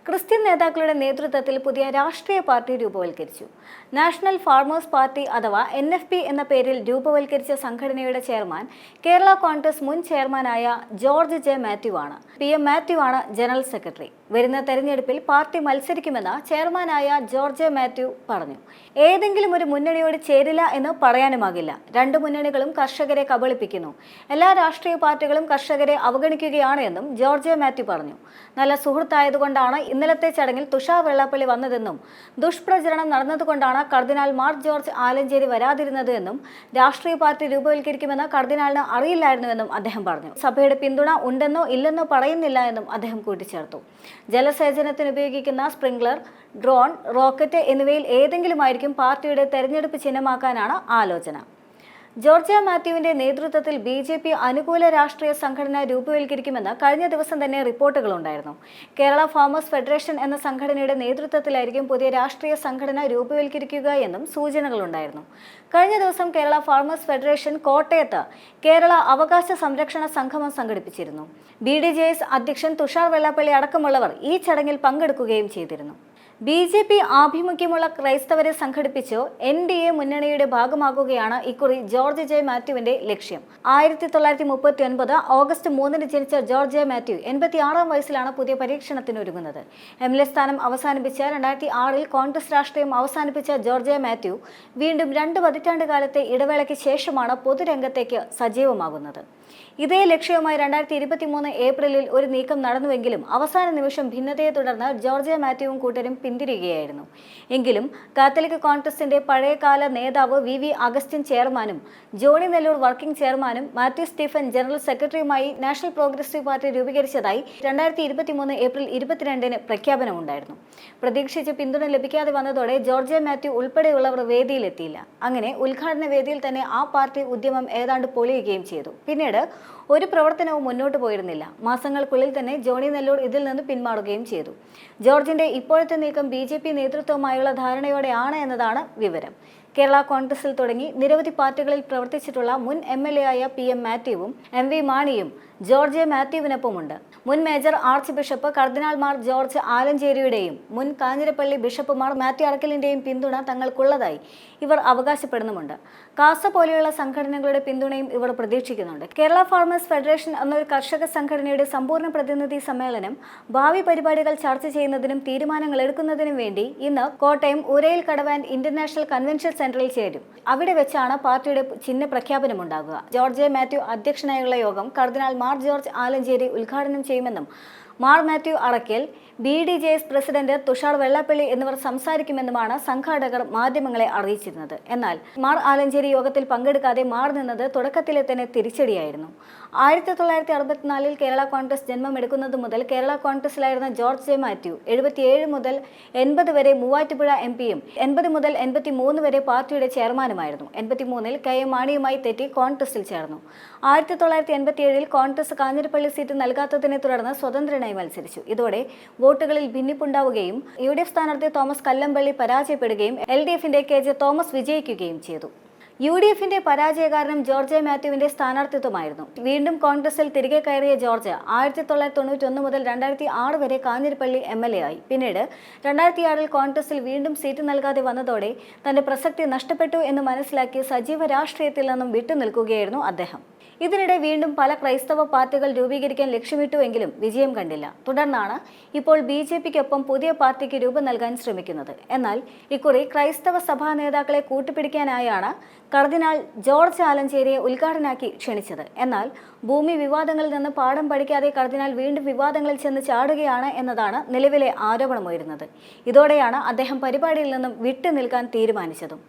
Christian നേതാക്കളുടെ നേതൃത്വത്തിൽ പുതിയ രാഷ്ട്രീയ പാർട്ടി രൂപവൽക്കരിച്ചു. നാഷണൽ ഫാർമേഴ്സ് പാർട്ടി അഥവാ NFP എന്ന പേരിൽ രൂപവൽക്കരിച്ച സംഘടനയുടെ ചെയർമാൻ കേരള കോൺഗ്രസ് മുൻ ചെയർമാനായ ജോർജ് ജെ മാത്യു ആണ്. PM മാത്യു ആണ് ജനറൽ സെക്രട്ടറി. വരുന്ന തെരഞ്ഞെടുപ്പിൽ പാർട്ടി മത്സരിക്കുമെന്ന് ചെയർമാനായ ജോർജ് ജെ മാത്യു പറഞ്ഞു. ഏതെങ്കിലും ഒരു മുന്നണിയോട് ചേരില്ല എന്ന് പറയാനുമാകില്ല. രണ്ട് മുന്നണികളും കർഷകരെ കബളിപ്പിക്കുന്നു. എല്ലാ രാഷ്ട്രീയ പാർട്ടികളും കർഷകരെ അവഗണിക്കുകയാണ് എന്നും ജോർജ് ജെ മാത്യു പറഞ്ഞു. നല്ല സുഹൃത്തായതുകൊണ്ടാണ് ഇന്നലത്തെ ചടങ്ങിൽ തുഷാർ വെള്ളാപ്പള്ളി വന്നതെന്നും ദുഷ്പ്രചരണം നടന്നതുകൊണ്ടാണ് കർദിനാൾ മാർ ജോർജ് ആലഞ്ചേരി വരാതിരുന്നത് എന്നും രാഷ്ട്രീയ പാർട്ടി രൂപവൽക്കരിക്കുമെന്ന് കർദിനാളിന് അറിയില്ലായിരുന്നുവെന്നും അദ്ദേഹം പറഞ്ഞു. സഭയുടെ പിന്തുണ ഉണ്ടെന്നോ ഇല്ലെന്നോ പറയുന്നില്ല എന്നും അദ്ദേഹം കൂട്ടിച്ചേർത്തു. ജലസേചനത്തിന് ഉപയോഗിക്കുന്ന സ്പ്രിംഗ്ലർ, ഡ്രോൺ, റോക്കറ്റ് എന്നിവയിൽ ഏതെങ്കിലുമായിരിക്കും പാർട്ടിയുടെ തെരഞ്ഞെടുപ്പ് ചിഹ്നമാക്കാനാണ് ആലോചന. ജോർജ് മാത്യുവിന്റെ നേതൃത്വത്തിൽ BJP അനുകൂല രാഷ്ട്രീയ സംഘടന രൂപവൽക്കരിക്കുമെന്ന് കഴിഞ്ഞ ദിവസം തന്നെ റിപ്പോർട്ടുകളുണ്ടായിരുന്നു. കേരള ഫാമേഴ്സ് ഫെഡറേഷൻ എന്ന സംഘടനയുടെ നേതൃത്വത്തിലായിരിക്കും പുതിയ രാഷ്ട്രീയ സംഘടന രൂപവൽക്കരിക്കുക എന്നും സൂചനകളുണ്ടായിരുന്നു. കഴിഞ്ഞ ദിവസം കേരള ഫാർമേഴ്സ് ഫെഡറേഷൻ കോട്ടയത്ത് കേരള അവകാശ സംരക്ഷണ സംഗമം സംഘടിപ്പിച്ചിരുന്നു. BDJS അധ്യക്ഷൻ തുഷാർ വെള്ളാപ്പള്ളി അടക്കമുള്ളവർ ഈ ചടങ്ങിൽ പങ്കെടുക്കുകയും ചെയ്തിരുന്നു. BJP ആഭിമുഖ്യമുള്ള ക്രൈസ്തവരെ സംഘടിപ്പിച്ച് NDA മുന്നണിയുടെ ഭാഗമാകുകയാണ് ഇക്കുറി ജോർജ് ജെ മാത്യുവിന്റെ ലക്ഷ്യം. 1939 ഓഗസ്റ്റ് 3 ജനിച്ച ജോർജ് ജെ മാത്യു 86-ാം വയസ്സിലാണ് പുതിയ പരീക്ഷണത്തിനൊരുങ്ങുന്നത്. MLA സ്ഥാനം അവസാനിപ്പിച്ച 2006-ൽ കോൺഗ്രസ് രാഷ്ട്രീയം അവസാനിപ്പിച്ച ജോർജ് ജെ മാത്യു വീണ്ടും 2 പതിറ്റാണ്ട് കാലത്തെ ഇടവേളയ്ക്ക് ശേഷമാണ് പൊതുരംഗത്തേക്ക് സജീവമാകുന്നത്. ഇതേ ലക്ഷ്യവുമായി 2023 ഏപ്രിലിൽ ഒരു നീക്കം നടന്നുവെങ്കിലും അവസാന നിമിഷം ഭിന്നതയെ തുടർന്ന് ജോർജ് ജെ മാത്യുവും കൂട്ടരും പിന്തിരിയുകയായിരുന്നു. എങ്കിലും കാത്തലിക് കോൺഗ്രസിന്റെ പഴയകാല നേതാവ് VV അഗസ്റ്റിൻ ചെയർമാനും ജോണി നെല്ലൂർ വർക്കിംഗ് ചെയർമാനും മാത്യു സ്റ്റീഫൻ ജനറൽ സെക്രട്ടറിയുമായി നാഷണൽ പ്രോഗ്രസീവ് പാർട്ടി രൂപീകരിച്ചതായി 2023 ഏപ്രിൽ 22-ന് പ്രഖ്യാപനമുണ്ടായിരുന്നു. പ്രതീക്ഷിച്ച് പിന്തുണ ലഭിക്കാതെ വന്നതോടെ ജോർജ് ജെ മാത്യു ഉൾപ്പെടെയുള്ളവർ വേദിയിലെത്തിയില്ല. അങ്ങനെ ഉദ്ഘാടന വേദിയിൽ തന്നെ ആ പാർട്ടി ഉദ്യമം ഏതാണ്ട് പൊളിയുകയും ചെയ്തു. പിന്നീട് ഒരു പ്രവർത്തനവും മുന്നോട്ട് പോയിരുന്നില്ല. മാസങ്ങൾക്കുള്ളിൽ തന്നെ ജോണി നെല്ലൂർ ഇതിൽ നിന്ന് പിന്മാറുകയും ചെയ്തു. ജോർജിന്റെ ഇപ്പോഴത്തെ നീക്കം BJP നേതൃത്വവുമായുള്ള ധാരണയോടെയാണ് എന്നതാണ് വിവരം. കേരള കോൺഗ്രസിൽ തുടങ്ങി നിരവധി പാർട്ടികളിൽ പ്രവർത്തിച്ചിട്ടുള്ള മുൻ MLA ആയ PM മാത്യുവും MV മാണിയും ജോർജ് ജെ മാത്യുവിനൊപ്പമുണ്ട്. മുൻ മേജർ ആർച്ച് ബിഷപ്പ് കർദിനാൾ മാർ ജോർജ് ആലഞ്ചേരിയുടെയും മുൻ കാഞ്ഞിരപ്പള്ളി ബിഷപ്പുമാർ മാത്യു അറക്കലിന്റെയും പിന്തുണ തങ്ങൾക്കുള്ളതായി ഇവർ അവകാശപ്പെടുന്നുമുണ്ട്. കാസ പോലെയുള്ള സംഘടനകളുടെ പിന്തുണയും ഇവർ പ്രതീക്ഷിക്കുന്നുണ്ട്. കേരള ഫാർമേഴ്സ് ഫെഡറേഷൻ എന്നൊരു കർഷക സംഘടനയുടെ സമ്പൂർണ്ണ പ്രതിനിധി സമ്മേളനം ഭാവി പരിപാടികൾ ചർച്ച ചെയ്യുന്നതിനും തീരുമാനങ്ങൾ എടുക്കുന്നതിനും വേണ്ടി ഇന്ന് കോട്ടയം ഊരയിൽ കടവാൻ ഇന്റർനാഷണൽ കൺവെൻഷൻ സെന്ററിൽ ചേരും. അവിടെ വെച്ചാണ് പാർട്ടിയുടെ ചിഹ്ന പ്രഖ്യാപനമുണ്ടാകുക. ജോർജ് ജെ മാത്യു അധ്യക്ഷനായുള്ള യോഗം കർദിനാൾ മാർ ജോർജ് ആലഞ്ചേരി ഉദ്ഘാടനം ചെയ്യുമെന്നും മാർ മാത്യു അറക്കൽ, BDJS പ്രസിഡന്റ് തുഷാർ വെള്ളാപ്പള്ളി എന്നിവർ സംസാരിക്കുമെന്നുമാണ് സംഘാടകർ മാധ്യമങ്ങളെ അറിയിച്ചിരുന്നത്. എന്നാൽ മാർ ആലഞ്ചേരി യോഗത്തിൽ പങ്കെടുക്കാതെ മാറി നിന്നത് തുടക്കത്തിലെ തന്നെ തിരിച്ചടിയായിരുന്നു. 1964-ൽ കേരള കോൺഗ്രസ് ജന്മമെടുക്കുന്നത് മുതൽ കേരള കോൺഗ്രസിലായിരുന്ന ജോർജ് ജെ മാത്യു 77 മുതൽ 80 വരെ മൂവാറ്റുപുഴ MP-യും 80 മുതൽ 83 വരെ പാർട്ടിയുടെ ചെയർമാനുമായിരുന്നു. 83-ൽ KM മാണിയുമായി തെറ്റി കോൺഗ്രസിൽ ചേർന്നു. 1987-ൽ കോൺഗ്രസ് കാഞ്ഞിരപ്പള്ളി സീറ്റ് നൽകാത്തതിനെ തുടർന്ന് സ്വതന്ത്രനായി മത്സരിച്ചു. ഇതോടെ വോട്ടുകളിൽ ഭിന്നിപ്പുണ്ടാവുകയും UDF സ്ഥാനാർത്ഥി തോമസ് കല്ലമ്പള്ളി പരാജയപ്പെടുകയും LDFന്റെ KJ തോമസ് വിജയിക്കുകയും ചെയ്തു. UDFന്റെ പരാജയ കാരണം ജോർജ് ജെ മാത്യുവിന്റെ സ്ഥാനാർത്ഥിത്വമായിരുന്നു. വീണ്ടും കോൺഗ്രസിൽ തിരികെ കയറിയ ജോർജ് 1991 മുതൽ 2006 വരെ കാഞ്ഞിരപ്പള്ളി MLA ആയി. പിന്നീട് 2006-ൽ കോൺഗ്രസിൽ വീണ്ടും സീറ്റ് നൽകാതെ വന്നതോടെ തന്റെ പ്രസക്തി നഷ്ടപ്പെട്ടു എന്ന് മനസ്സിലാക്കി സജീവ രാഷ്ട്രീയത്തിൽ നിന്നും വിട്ടുനിൽക്കുകയായിരുന്നു അദ്ദേഹം. ഇതിനിടെ വീണ്ടും പല ക്രൈസ്തവ പാർട്ടികൾ രൂപീകരിക്കാൻ ലക്ഷ്യമിട്ടുവെങ്കിലും വിജയം കണ്ടില്ല. തുടർന്നാണ് ഇപ്പോൾ BJPക്കൊപ്പം പുതിയ പാർട്ടിക്ക് രൂപം നൽകാൻ ശ്രമിക്കുന്നത്. എന്നാൽ ഇക്കുറി ക്രൈസ്തവ സഭാ നേതാക്കളെ കൂട്ടുപിടിക്കാനായാണ് കർദിനാൾ ജോർജ് ആലഞ്ചേരിയെ ഉദ്ഘാടനാക്കി ക്ഷണിച്ചത്. എന്നാൽ ഭൂമി വിവാദങ്ങളിൽ നിന്ന് പാഠം പഠിക്കാതെ കർദിനാൾ വീണ്ടും വിവാദങ്ങളിൽ ചെന്ന് ചാടുകയാണ് എന്നതാണ് നിലവിലെ ആരോപണമുയരുന്നത്. ഇതോടെയാണ് അദ്ദേഹം പരിപാടിയിൽ നിന്നും വിട്ടുനിൽക്കാൻ തീരുമാനിച്ചതും.